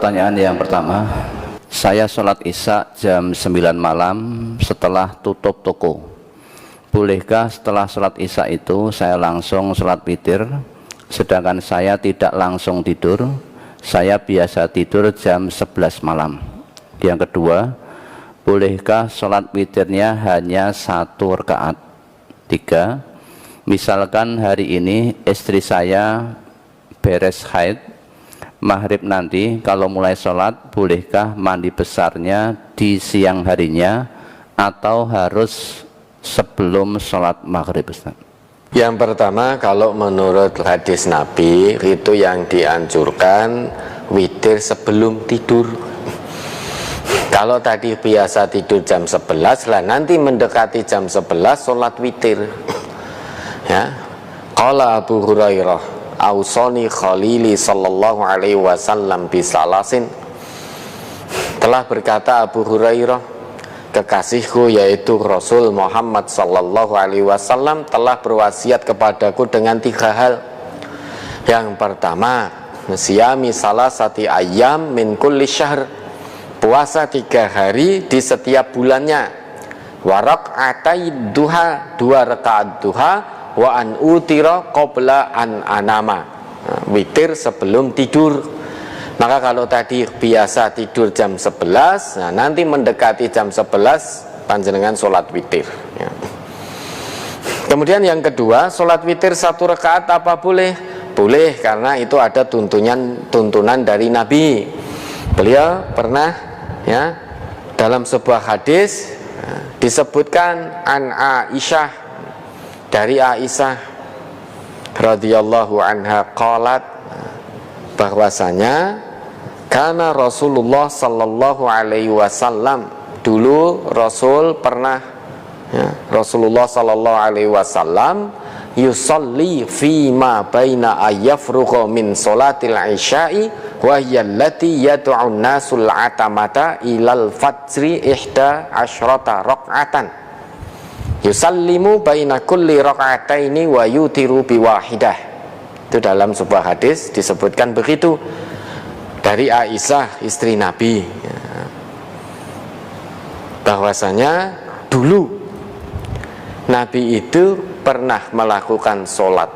Pertanyaan yang pertama, saya sholat isya jam 9 malam setelah tutup toko. Bolehkah setelah sholat isya itu saya langsung sholat witir, sedangkan saya tidak langsung tidur? Saya biasa tidur jam 11 malam. Yang kedua, bolehkah sholat witirnya hanya 1 rakaat? 3, misalkan hari ini istri saya beres haid, maghrib nanti kalau mulai sholat, bolehkah mandi besarnya di siang harinya atau harus sebelum sholat maghrib, Ustaz? Yang pertama, kalau menurut hadis Nabi itu yang dianjurkan witir sebelum tidur. Kalau tadi biasa tidur jam 11 lah, nanti mendekati jam 11 sholat witir. Ya, qala Abu Hurairah Ausoni Khalili sallallahu alaihi wasallam bisalasin. Telah berkata Abu Hurairah, kekasihku yaitu Rasul Muhammad sallallahu alaihi wasallam telah berwasiat kepadaku dengan 3 hal. Yang pertama, siyami salasati ayyam min kulli syahr, puasa 3 hari di setiap bulannya. Wa rak'atai duha, 2 rakaat duha. Wa an utira qabla an anama, witir sebelum tidur. Maka kalau tadi biasa tidur jam 11, nah nanti mendekati jam 11 panjenengan sholat witir, ya. Kemudian yang kedua, sholat witir 1 rakaat apa boleh? Boleh, karena itu ada tuntunan dari Nabi. Beliau pernah, ya, dalam sebuah hadis disebutkan an Aisyah, dari Aisyah radhiyallahu anha qalat, bahwasanya karena Rasulullah sallallahu alaihi wasallam, dulu Rasul pernah, ya, Rasulullah sallallahu alaihi wasallam yusalli fi ma baina ayyafrugha min salatil isya'i wa hiya allati yad'u an-nasul atamata ilal fajri 11 raq'atan yusallimu baina kulli raka'ataini wa yutiru biwahidah. Itu dalam sebuah hadis disebutkan begitu dari Aisyah istri Nabi, ya, bahwasanya dulu Nabi itu pernah melakukan sholat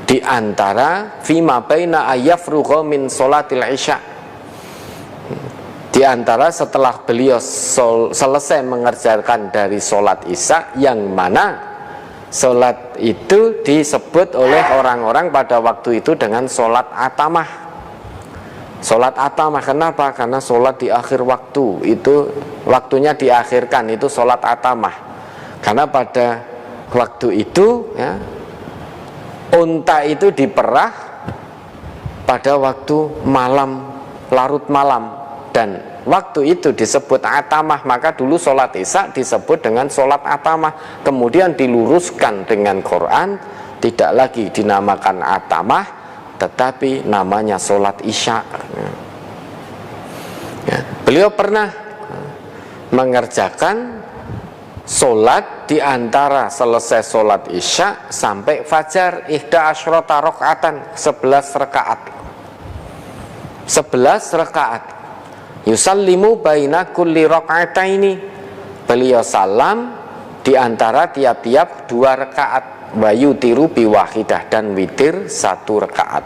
di antara fima baina ayyafrugha min sholatil isya, di antara setelah beliau selesai mengerjakan dari sholat isya, yang mana sholat itu disebut oleh orang-orang pada waktu itu dengan sholat atamah. Sholat atamah, kenapa? Karena sholat di akhir waktu, itu waktunya diakhirkan, itu sholat atamah. Karena pada waktu itu, ya, unta itu diperah pada waktu malam, larut malam, dan waktu itu disebut atamah. Maka dulu sholat isya disebut dengan sholat atamah, kemudian diluruskan dengan Quran, tidak lagi dinamakan atamah, tetapi namanya sholat isya, ya. Beliau pernah mengerjakan sholat di antara selesai sholat isya sampai fajar 11 rakaatan, 11 rakaat, 11 rakaat. Yusallimu baina kulli raka'ataini, beliau salam di antara tiap-tiap 2 rakaat, wa yutiru biwahidah, dan witir 1 rakaat.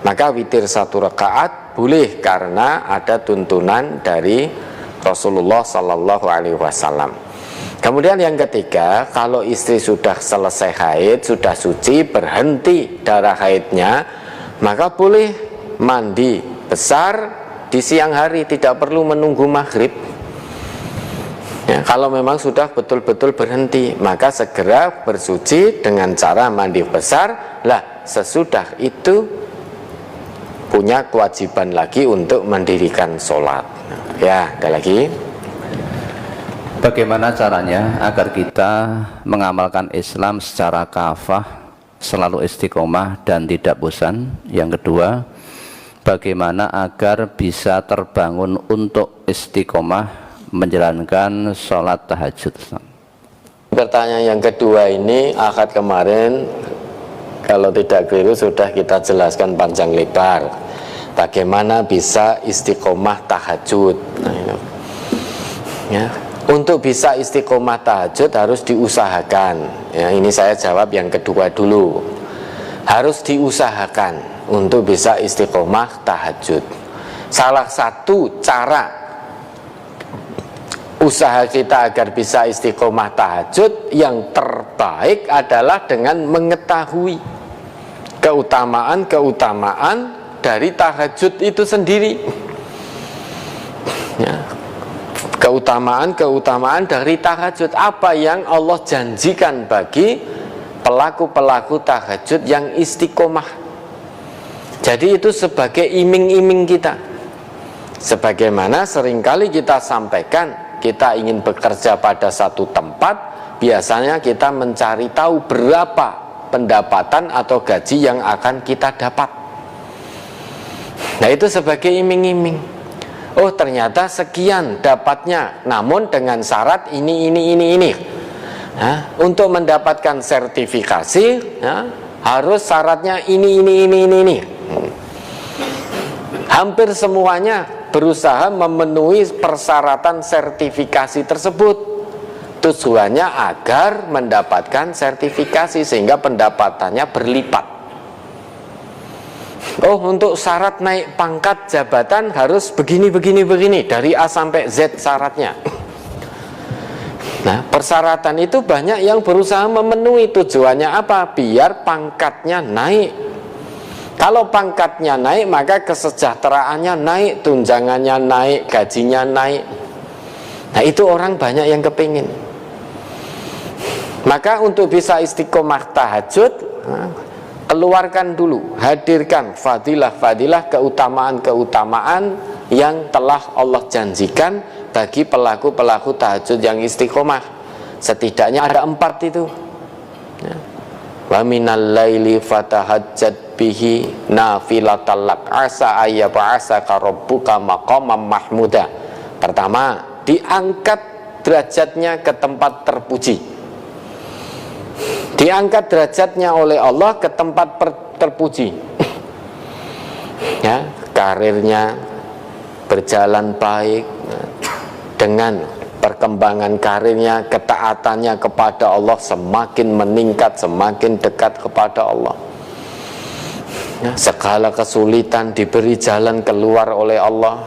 Maka witir 1 rakaat boleh karena ada tuntunan dari Rasulullah sallallahu alaihi wasallam. Kemudian yang ketiga, kalau istri sudah selesai haid, sudah suci, berhenti darah haidnya, maka boleh mandi besar di siang hari, tidak perlu menunggu maghrib, ya. Kalau memang sudah betul-betul berhenti, maka segera bersuci dengan cara mandi besar. Lah, sesudah itu punya kewajiban lagi untuk mendirikan sholat. Ya, ada lagi. Bagaimana caranya agar kita mengamalkan Islam secara kafah, selalu istiqomah dan tidak bosan? Yang kedua, bagaimana agar bisa terbangun untuk istiqomah menjalankan sholat tahajud? Pertanyaan yang kedua ini akad kemarin kalau tidak keliru sudah kita jelaskan panjang lebar. bagaimana bisa istiqomah tahajud. Nah, itu. Ya. Untuk bisa istiqomah tahajud harus diusahakan. Ya, ini saya jawab yang kedua dulu. Harus diusahakan untuk bisa istiqomah tahajud. Salah satu cara usaha kita agar bisa istiqomah tahajud yang terbaik adalah dengan mengetahui keutamaan-keutamaan dari tahajud itu sendiri. Ya. Keutamaan-keutamaan dari tahajud, apa yang Allah janjikan bagi pelaku-pelaku tahajud yang istiqomah. Jadi itu sebagai iming-iming kita. Sebagaimana seringkali kita sampaikan, kita ingin bekerja pada satu tempat, biasanya kita mencari tahu berapa pendapatan atau gaji yang akan kita dapat. Nah, itu sebagai iming-iming. Oh, ternyata sekian dapatnya, namun dengan syarat ini. Nah, untuk mendapatkan sertifikasi, ya, harus syaratnya ini. Hampir semuanya berusaha memenuhi persyaratan sertifikasi tersebut. Tujuannya agar mendapatkan sertifikasi sehingga pendapatannya berlipat. Oh, untuk syarat naik pangkat jabatan harus begini dari A sampai Z syaratnya. Nah, persyaratan itu banyak yang berusaha memenuhi. Tujuannya apa? Biar pangkatnya naik. Kalau pangkatnya naik, maka kesejahteraannya naik, tunjangannya naik, gajinya naik. Nah, itu orang banyak yang kepingin. Maka untuk bisa istiqomah tahajud, keluarkan dulu, hadirkan fadilah-fadilah, keutamaan-keutamaan yang telah Allah janjikan bagi pelaku-pelaku tahajud yang istiqomah. Setidaknya ada 4 itu. Ya. Wa minal laili fatahajjat bihi nafilatal lak asa ayyab'asaka rabbuka maqamam mahmuda. Pertama, diangkat derajatnya ke tempat terpuji. Diangkat derajatnya oleh Allah ke tempat terpuji. Ya, karirnya berjalan baik, dengan perkembangan karirnya, ketaatannya kepada Allah semakin meningkat, semakin dekat kepada Allah. Ya, segala kesulitan diberi jalan keluar oleh Allah.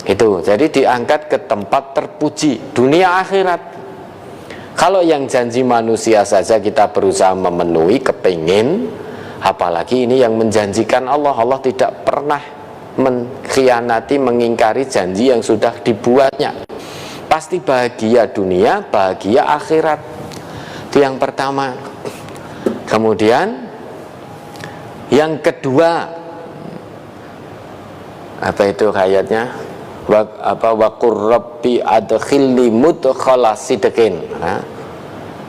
Itu, jadi diangkat ke tempat terpuji dunia akhirat. Kalau yang janji manusia saja kita berusaha memenuhi, kepingin, apalagi ini yang menjanjikan Allah. Allah tidak pernah mengkhianati, mengingkari janji yang sudah dibuatnya. Pasti bahagia dunia, bahagia akhirat. Itu yang pertama. Kemudian yang kedua, apa itu ayatnya? Wa qur rabbi adkhilni mudkhala sidqin.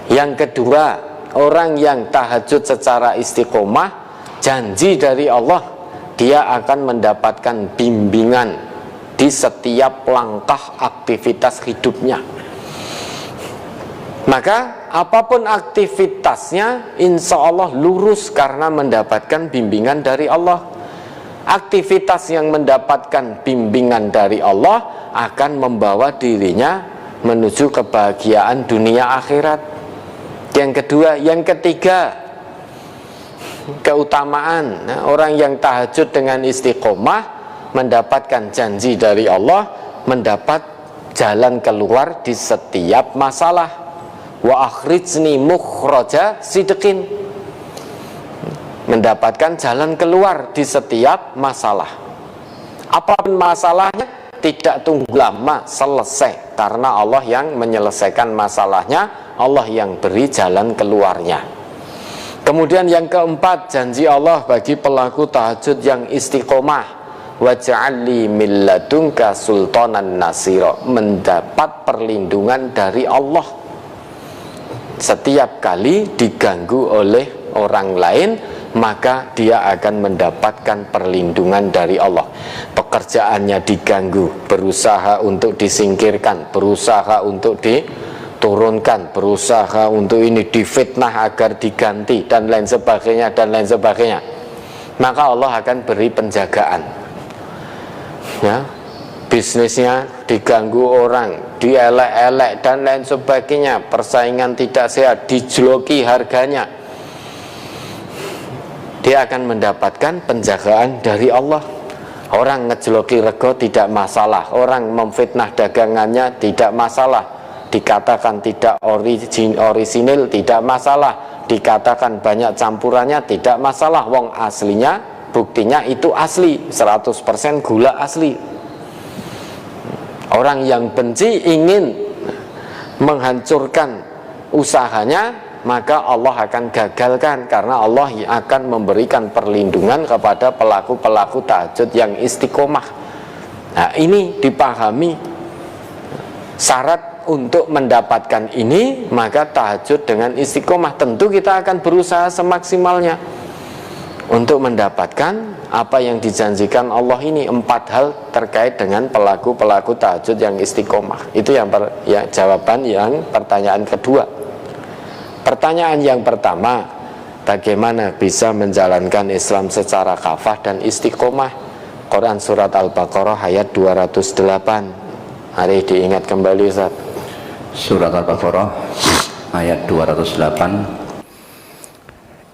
Yang kedua, orang yang tahajud secara istiqomah, janji dari Allah, dia akan mendapatkan bimbingan di setiap langkah aktivitas hidupnya. Maka apapun aktivitasnya, insya Allah lurus karena mendapatkan bimbingan dari Allah. Aktivitas yang mendapatkan bimbingan dari Allah akan membawa dirinya menuju kebahagiaan dunia akhirat. Yang kedua, yang ketiga, keutamaan. Nah, orang yang tahajud dengan istiqomah mendapatkan janji dari Allah, mendapat jalan keluar di setiap masalah. Wa akhrijni mukhraja sidqin. Mendapatkan jalan keluar di setiap masalah. Apapun masalahnya, tidak tunggu lama selesai, karena Allah yang menyelesaikan masalahnya, Allah yang beri jalan keluarnya. Kemudian yang keempat, janji Allah bagi pelaku tahajud yang istiqomah, waj'alli min ladunka sultanan nasira, mendapat perlindungan dari Allah. Setiap kali diganggu oleh orang lain, maka dia akan mendapatkan perlindungan dari Allah. Pekerjaannya diganggu, berusaha untuk disingkirkan, berusaha untuk diturunkan, berusaha untuk ini difitnah agar diganti, dan lain sebagainya. maka Allah akan beri penjagaan. Ya, bisnisnya diganggu orang, dielek-elek dan lain sebagainya, persaingan tidak sehat, dijloki harganya, dia akan mendapatkan penjagaan dari Allah. Orang ngejloki rego tidak masalah, orang memfitnah dagangannya tidak masalah, dikatakan tidak orisinil tidak masalah, dikatakan banyak campurannya tidak masalah, wong aslinya buktinya itu asli, 100% gula asli. Orang yang benci ingin menghancurkan usahanya, maka Allah akan gagalkan, karena Allah akan memberikan perlindungan kepada pelaku-pelaku tahajud yang istiqomah. Nah, ini dipahami. Syarat untuk mendapatkan ini, maka tahajud dengan istiqomah. Tentu kita akan berusaha semaksimalnya untuk mendapatkan apa yang dijanjikan Allah ini. 4 hal terkait dengan pelaku-pelaku tahajud yang istiqomah. Itu yang jawaban yang pertanyaan kedua. Pertanyaan yang pertama, bagaimana bisa menjalankan Islam secara kafah dan istiqomah? Quran surat Al-Baqarah ayat 208. Mari diingat kembali, Ustaz. Surat Al-Baqarah ayat 208.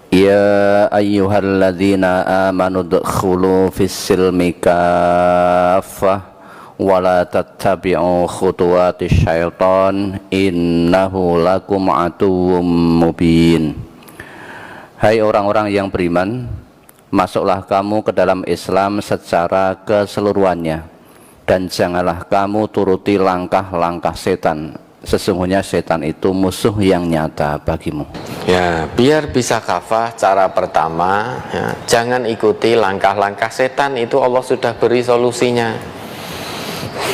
Ya ayyuhalladzina amanu dkhulu fis-silmi kaffah wa la tattabi'u khutuwatis syaitan innahu lakum aduwwum mubin. Hai orang-orang yang beriman, masuklah kamu ke dalam Islam secara keseluruhannya, dan janganlah kamu turuti langkah-langkah setan. Sesungguhnya setan itu musuh yang nyata bagimu. Ya, biar bisa kafah, cara pertama, ya, jangan ikuti langkah-langkah setan. Itu Allah sudah beri solusinya.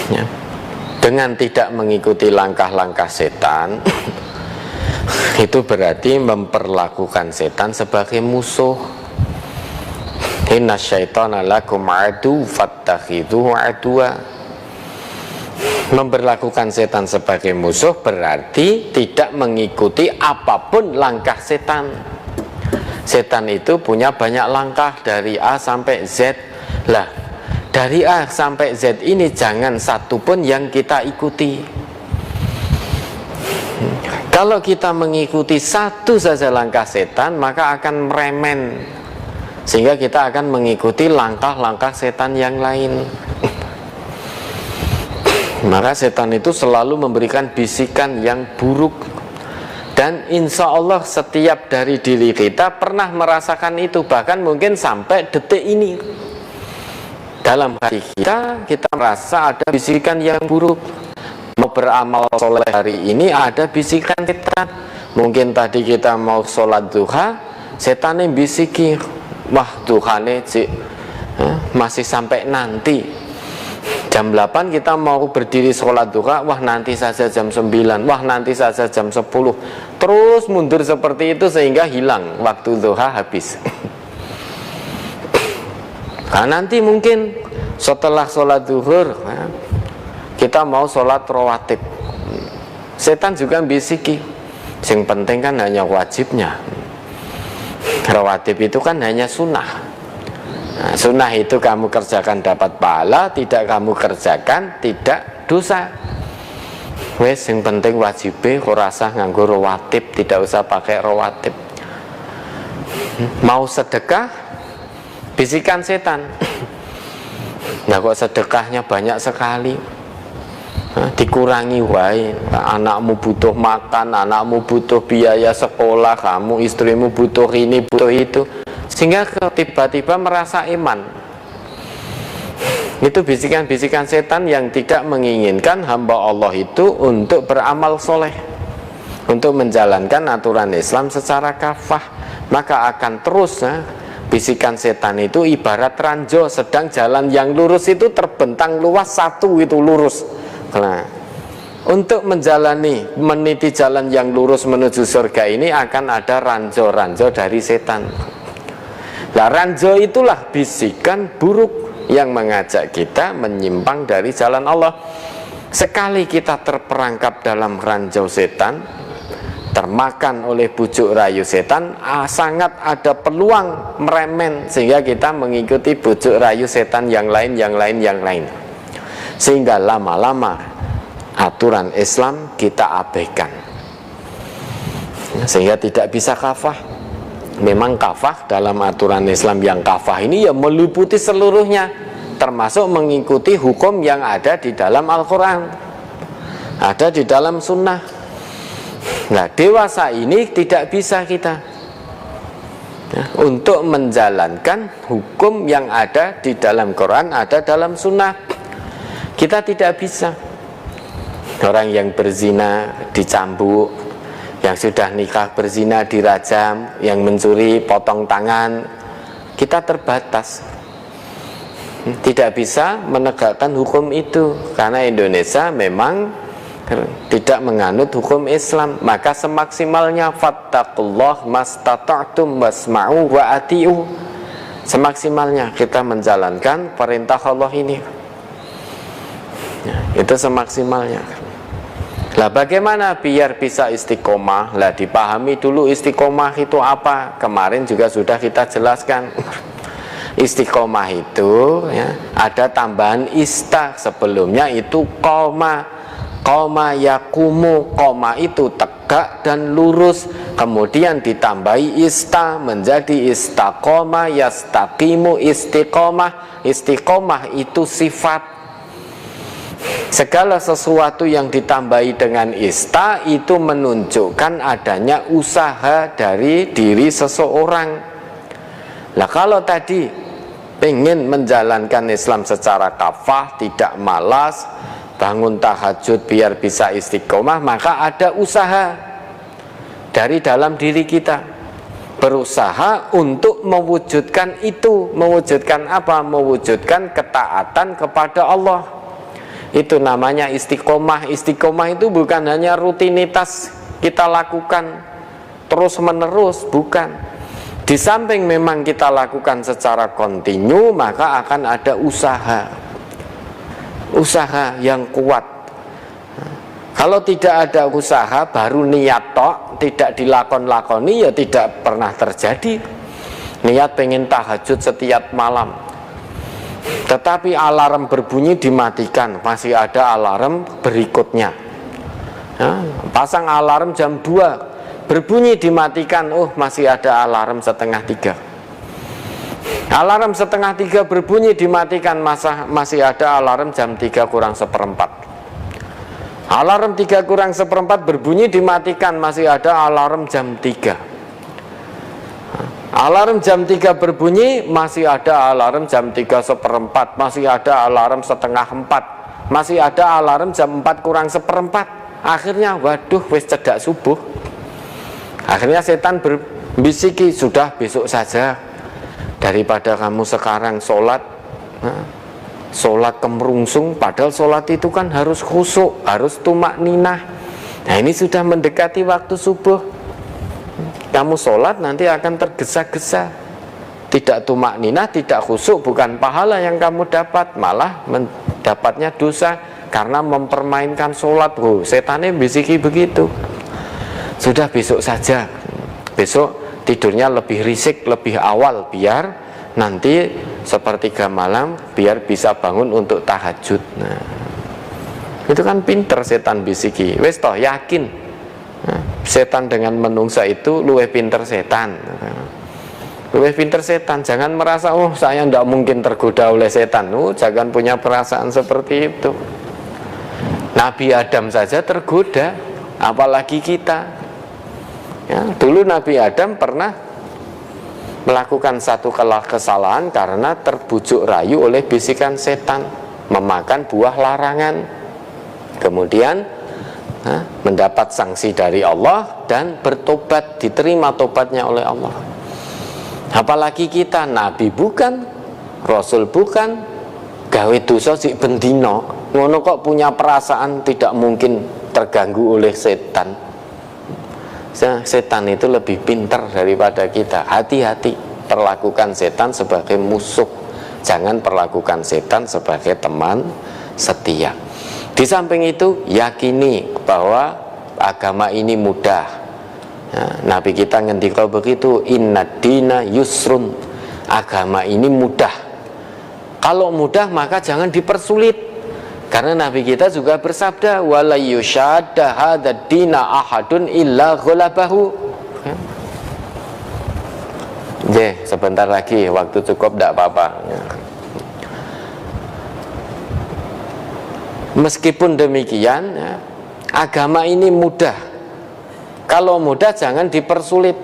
Ya. Dengan tidak mengikuti langkah-langkah setan, itu berarti memperlakukan setan sebagai musuh. Inna syaitana lakum adu fattakhidhuhu aduwa. Memperlakukan setan sebagai musuh berarti tidak mengikuti apapun langkah setan. Setan itu punya banyak langkah dari A sampai Z. Lah, dari A sampai Z ini jangan satu pun yang kita ikuti. Kalau kita mengikuti satu saja langkah setan, maka akan meremen, sehingga kita akan mengikuti langkah-langkah setan yang lain. Maka setan itu selalu memberikan bisikan yang buruk. Dan insya Allah setiap dari diri kita pernah merasakan itu. Bahkan mungkin sampai detik ini, dalam hati kita merasa ada bisikan yang buruk. Mau beramal soleh hari ini ada bisikan setan. Mungkin tadi kita mau sholat duha, setan yang bisiki, wah duhane masih sampai nanti. Jam 8 kita mau berdiri sholat duha, wah nanti saja jam 9, wah nanti saja jam 10. Terus mundur seperti itu sehingga hilang waktu duha habis. Nah, nanti mungkin setelah sholat zuhur kita mau sholat rawatib, setan juga bisiki, yang penting kan hanya wajibnya. Rawatib itu kan hanya sunnah. Nah, sunnah itu kamu kerjakan dapat pahala, tidak kamu kerjakan tidak dosa. Wes yang penting wajibnya kok rasa nganggo rawatib, tidak usah pakai rawatib. Mau sedekah, bisikan setan. Nah kok sedekahnya banyak sekali, dikurangi wae. Anakmu butuh makan, anakmu butuh biaya sekolah, kamu istrimu butuh ini butuh itu, sehingga tiba-tiba merasa iman. Itu bisikan-bisikan setan yang tidak menginginkan hamba Allah itu untuk beramal soleh, untuk menjalankan aturan Islam secara kafah. Maka akan terus bisikan setan itu ibarat ranjau, sedang jalan yang lurus itu terbentang luas, satu itu lurus. Nah, untuk meniti jalan yang lurus menuju surga ini akan ada ranjau-ranjau dari setan. Nah, ranjau itulah bisikan buruk yang mengajak kita menyimpang dari jalan Allah. Sekali kita terperangkap dalam ranjau setan, termakan oleh bujuk rayu setan, sangat ada peluang meremen, sehingga kita mengikuti bujuk rayu setan yang lain, sehingga lama-lama aturan Islam kita abaikan, sehingga tidak bisa kafah. Memang kafah dalam aturan Islam yang kafah ini ya meliputi seluruhnya, termasuk mengikuti hukum yang ada di dalam Al-Quran, ada di dalam sunnah. Nah, dewasa ini tidak bisa kita untuk menjalankan hukum yang ada di dalam Quran, ada dalam sunnah. Kita tidak bisa. Orang yang berzina dicambuk, yang sudah nikah berzina dirajam, yang mencuri potong tangan. Kita terbatas, tidak bisa menegakkan hukum itu, karena Indonesia memang tidak menganut hukum Islam. Maka semaksimalnya fattaqullah mastata'tum wasma'u wa ati'u, semaksimalnya kita menjalankan perintah Allah ini, itu semaksimalnya. Lah bagaimana biar bisa istiqomah? Lah dipahami dulu istiqomah itu apa. Kemarin juga sudah kita jelaskan. Istiqomah itu ya, ada tambahan ista, sebelumnya itu koma. Koma yakumu, koma itu tegak dan lurus, kemudian ditambahi ista menjadi istaqoma, yastaqimu, istiqomah. Istiqomah itu sifat. Segala sesuatu yang ditambahi dengan ista itu menunjukkan adanya usaha dari diri seseorang. Lah kalau tadi pengen menjalankan Islam secara kafah, tidak malas, bangun tahajud biar bisa istiqomah, maka ada usaha dari dalam diri kita, berusaha untuk mewujudkan itu. Mewujudkan apa? Mewujudkan ketaatan kepada Allah. Itu namanya istiqomah. Istiqomah itu bukan hanya rutinitas kita lakukan terus menerus, bukan. Di samping memang kita lakukan secara kontinu, maka akan ada usaha yang kuat. Kalau tidak ada usaha, baru niat tok, tidak dilakon-lakoni, ya tidak pernah terjadi. Niat pengen tahajud setiap malam, tetapi alarm berbunyi dimatikan, masih ada alarm berikutnya. Pasang alarm jam 2, berbunyi dimatikan, masih ada alarm setengah 3. Alarm setengah 3 berbunyi dimatikan, masih ada alarm jam 3 kurang seperempat. Alarm 3 kurang seperempat berbunyi dimatikan, masih ada alarm jam 3. Alarm jam 3 berbunyi, masih ada alarm jam 3 seperempat, masih ada alarm setengah 4, masih ada alarm jam 4 kurang seperempat. Akhirnya waduh wis cedak subuh. Akhirnya setan berbisiki, sudah besok saja, daripada kamu sekarang sholat kemerungsung, padahal sholat itu kan harus khusyuk, harus tumak ninah. Nah ini sudah mendekati waktu subuh, kamu sholat nanti akan tergesa-gesa, tidak tumak ninah, tidak khusyuk, bukan pahala yang kamu dapat, malah mendapatnya dosa karena mempermainkan sholat. Setannya bisiki begitu. Sudah besok saja, besok tidurnya lebih risik, lebih awal, biar nanti sepertiga malam biar bisa bangun untuk tahajud. Nah, itu kan pinter setan bisiki. Wes toh yakin, setan dengan menungsa itu luwih pinter setan. Luwih pinter setan. Jangan merasa saya tidak mungkin tergoda oleh setan. Jangan punya perasaan seperti itu. Nabi Adam saja tergoda, apalagi kita. Ya, dulu Nabi Adam pernah melakukan satu kesalahan karena terbujuk rayu oleh bisikan setan, memakan buah larangan. Kemudian mendapat sanksi dari Allah dan bertobat, diterima tobatnya oleh Allah. Apalagi kita, Nabi bukan, Rasul bukan, gawe dosa sik bendino, ngono kok punya perasaan tidak mungkin terganggu oleh setan. Setan itu lebih pintar daripada kita. Hati-hati, perlakukan setan sebagai musuh, jangan perlakukan setan sebagai teman setia. Di samping itu, yakini bahwa agama ini mudah, Nabi kita ngendika begitu, innad dina yusrun, agama ini mudah. Kalau mudah maka jangan dipersulit, karena Nabi kita juga bersabda, wala yushadda hadzal dina ahadun illa ghalabahu. Sebentar lagi, waktu cukup, tidak apa-apa. Meskipun demikian, agama ini mudah. Kalau mudah jangan dipersulit,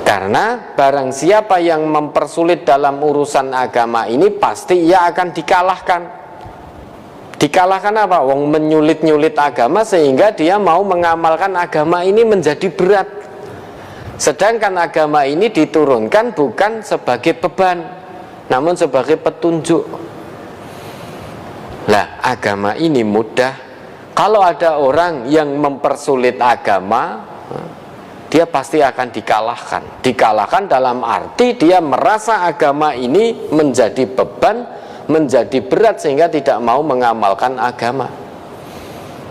karena barang siapa yang mempersulit dalam urusan agama ini, pasti ia akan dikalahkan. Dikalahkan apa? Wong menyulit-nyulit agama sehingga dia mau mengamalkan agama ini menjadi berat. Sedangkan agama ini diturunkan bukan sebagai beban, namun sebagai petunjuk. Lah, agama ini mudah. Kalau ada orang yang mempersulit agama, dia pasti akan dikalahkan. Dikalahkan dalam arti dia merasa agama ini menjadi beban, menjadi berat, sehingga tidak mau mengamalkan agama.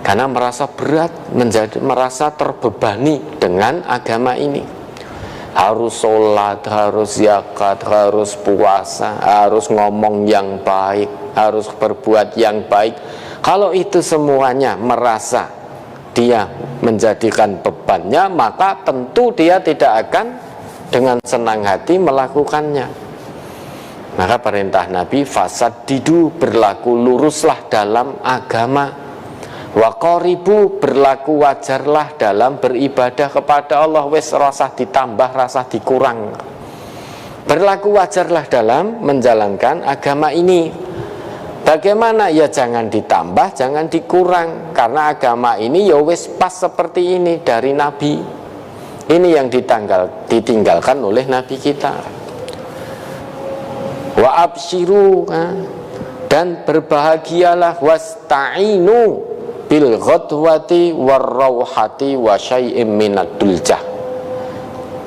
Karena merasa berat, merasa terbebani dengan agama ini. Harus sholat, harus zakat, harus puasa, harus ngomong yang baik, harus berbuat yang baik. Kalau itu semuanya merasa dia menjadikan bebannya, maka tentu dia tidak akan dengan senang hati melakukannya. Maka perintah Nabi, fasaddidu, berlaku luruslah dalam agama. Wa qaribu, berlaku wajarlah dalam beribadah kepada Allah. Wes rasah ditambah, rasah dikurang. Berlaku wajarlah dalam menjalankan agama ini. Bagaimana? Ya jangan ditambah, jangan dikurang, karena agama ini ya wes pas seperti ini dari Nabi. Ini yang ditinggalkan oleh Nabi kita. Wa absyiru, dan berbahagialah, wasta'inu bil ghadwati warrauhati wa syai'im minad duljah,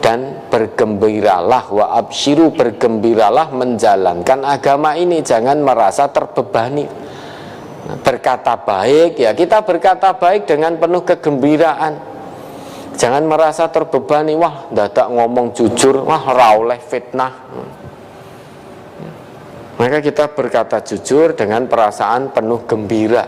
dan bergembiralah, wa absyiru, bergembiralah menjalankan agama ini, jangan merasa terbebani. Berkata baik, ya kita berkata baik dengan penuh kegembiraan, jangan merasa terbebani. Wah, dadak ngomong jujur, wah ra oleh fitnah. Maka kita berkata jujur dengan perasaan penuh gembira.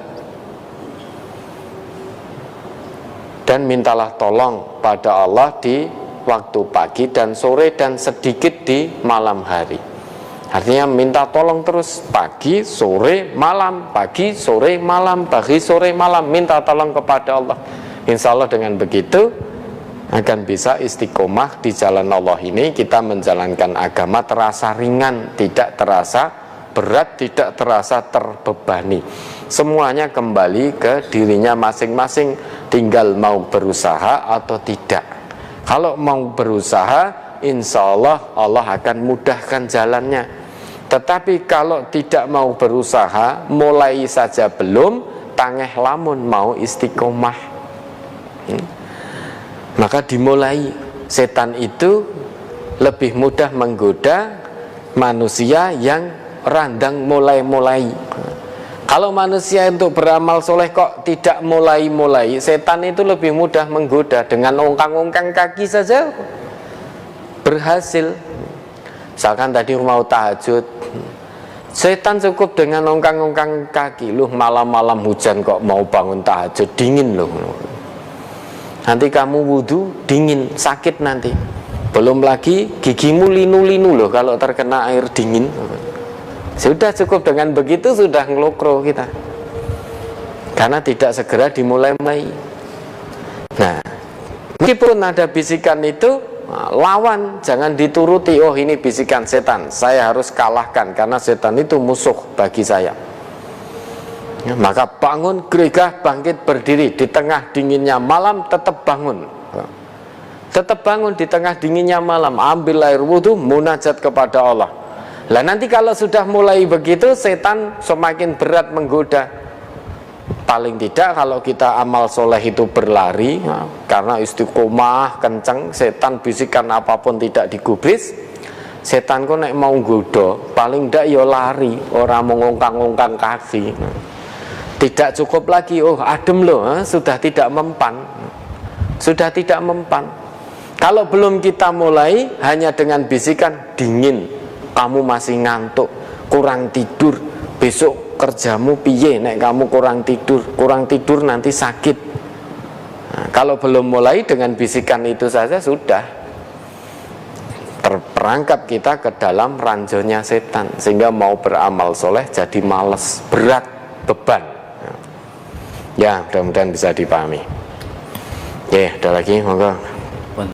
Dan mintalah tolong pada Allah di waktu pagi dan sore, dan sedikit di malam hari. Artinya minta tolong terus, pagi, sore, malam, pagi, sore, malam, pagi, sore, malam, minta tolong kepada Allah. Insya Allah dengan begitu akan bisa istiqomah di jalan Allah ini. Kita menjalankan agama terasa ringan, tidak terasa berat, tidak terasa terbebani. Semuanya kembali ke dirinya masing-masing, tinggal mau berusaha atau tidak. Kalau mau berusaha, insya Allah Allah akan mudahkan jalannya. Tetapi kalau tidak mau berusaha, mulai saja belum, tangeh lamun mau istiqomah, maka dimulai. Setan itu lebih mudah menggoda manusia yang randang mulai-mulai. Kalau manusia untuk beramal soleh kok tidak mulai-mulai, setan itu lebih mudah menggoda. Dengan ongkang-ongkang kaki saja berhasil. Misalkan tadi mau tahajud, setan cukup dengan ongkang-ongkang kaki. Loh, malam-malam hujan kok mau bangun tahajud, dingin loh. Nanti kamu wudhu, dingin, sakit nanti. Belum lagi gigimu linu-linu loh kalau terkena air dingin. Sudah cukup dengan begitu, sudah ngelokro kita, karena tidak segera dimulai-mulai. Nah, meskipun ada bisikan itu, lawan, jangan dituruti. Oh, ini bisikan setan, saya harus kalahkan karena setan itu musuh bagi saya. Maka bangun, geregah, bangkit, berdiri di tengah dinginnya malam, tetap bangun. Tetap bangun di tengah dinginnya malam, ambil air wudhu, munajat kepada Allah. Lah nanti kalau sudah mulai begitu, setan semakin berat menggoda. Paling tidak kalau kita amal soleh itu berlari, karena istiqomah kenceng, setan bisikan apapun tidak digubris. Setan kok nek mau goda, paling tidak ya lari, orang mengongkang-ongkang kaki. Tidak cukup lagi, oh adem loh, sudah tidak mempan. sudah tidak mempan. Kalau belum kita mulai, hanya dengan bisikan dingin, kamu masih ngantuk, kurang tidur, besok kerjamu piye nek kamu kurang tidur nanti sakit. Nah, kalau belum mulai dengan bisikan itu saja sudah terperangkap kita ke dalam ranjaunya setan, sehingga mau beramal soleh jadi males, berat, beban. Ya, mudah-mudahan bisa dipahami. Oke, ada lagi, monggo.